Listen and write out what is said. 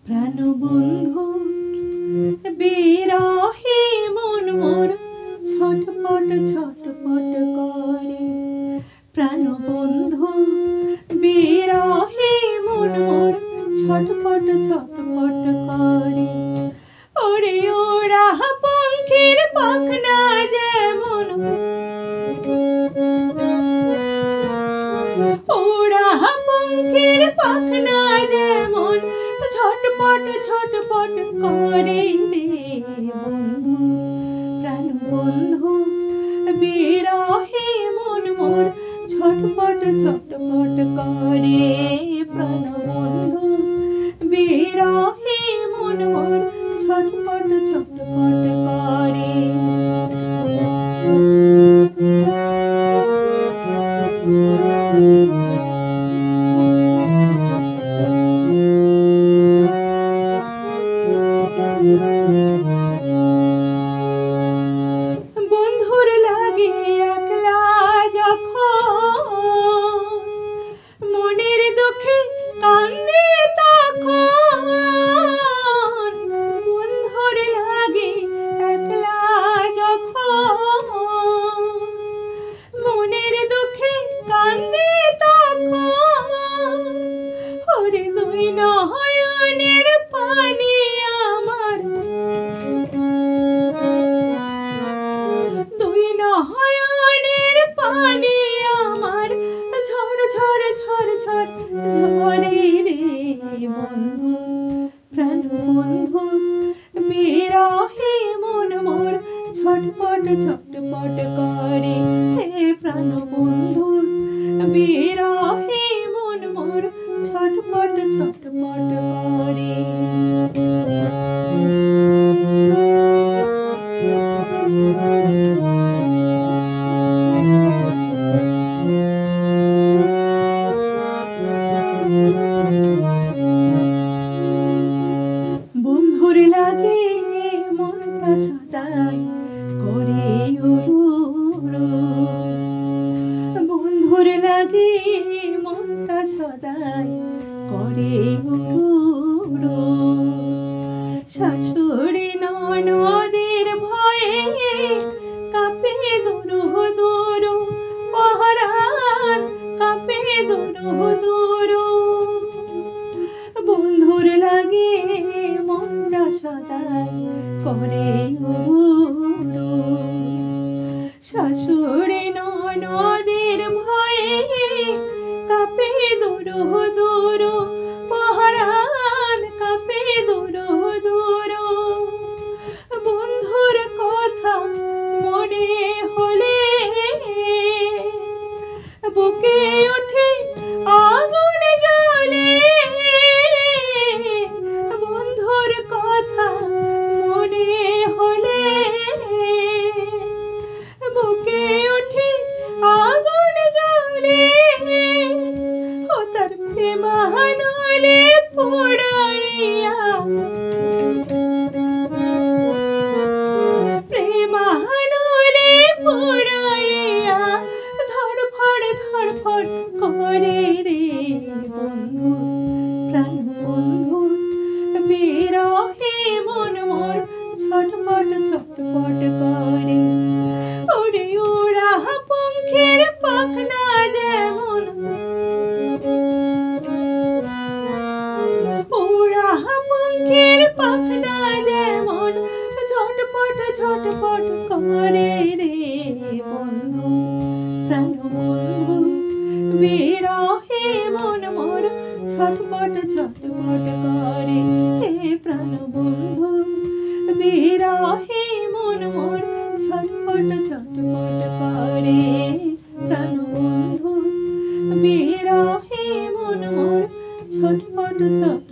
প্রাণবন্ধু বিরহে মন মোর ছটপট ছটপট করে। প্রাণবন্ধু বিরহে মন মোর ছটপট ছটপট করে। ওরে ওরা পঙ্খির পাখনা যেমন, ওরা পঙ্খির পাখনা যেমন ছটপট ছটপট করে রে বন্ধু। প্রাণবন্ধু বিরহে মন মোর ছটপট ছটপট করে। প্রাণবন্ধু বিরহে মন মোর ছটপট ছটপট করে। বন্ধুর লাগে একলা যখন, মনের দুঃখে কান্দে তখন। বন্ধুর লাগে একলা যখন, মনের দুঃখে কান্দে তখন। ওরে দুই নয়নের পানি আমার, দুই নয়নের পানি আমার ঝর ঝর ঝর ঝর ঝরে রে বন্ধু। প্রাণবন্ধু বিরহে মন মোর ছটপট ছটপট করে। হে প্রাণবন্ধু বিরহে মন মোর ছটপট ছটপট করে। বন্ধুর লাগে মনটা সদাই করে উড়ু। বন্ধুর লাগে মনটা সদাই করে উড়ু। শাশুড়ি ননদের ভয়ে কাঁপে দুরু দুরু, পহরান কাঁপে দুরু দুরু। বন্ধুর লাগে মনটা সদাই করে উড়ু। শাশুড়ি ননদের ভয়ে কাঁপে দুরু দুরু, পহরান কাঁপে দুরু দুরু। বন্ধুর কথা মনে হলে বুকে ওঠে আগুন জ্বলে। বন্ধুর কথা মনে হলে বুকে ওঠে আগুন জ্বলে। ও তার প্রেমানলে পোড়াইয়া, প্রেমানলে পোড়াইয়া ধড়ফড় ধড়ফড় করে রে বন্ধু। প্রাণবন্ধু বিরহে মন মোর ছটপট ছটপট করে। ওরে ওরা পঙ্খির পাখনা যেমন, ওরা পঙ্খির পাখনা যেমন ছটপট ছটপট করে রে বন্ধু। প্রাণবন্ধু বিরহে মন মোর ছটপট ছটপট করে। হে প্রাণবন্ধু বিরহে মন মোর ছটপট ছটপট করে। প্রাণবন্ধু বিরহে মন মোর ছটপট ছটপট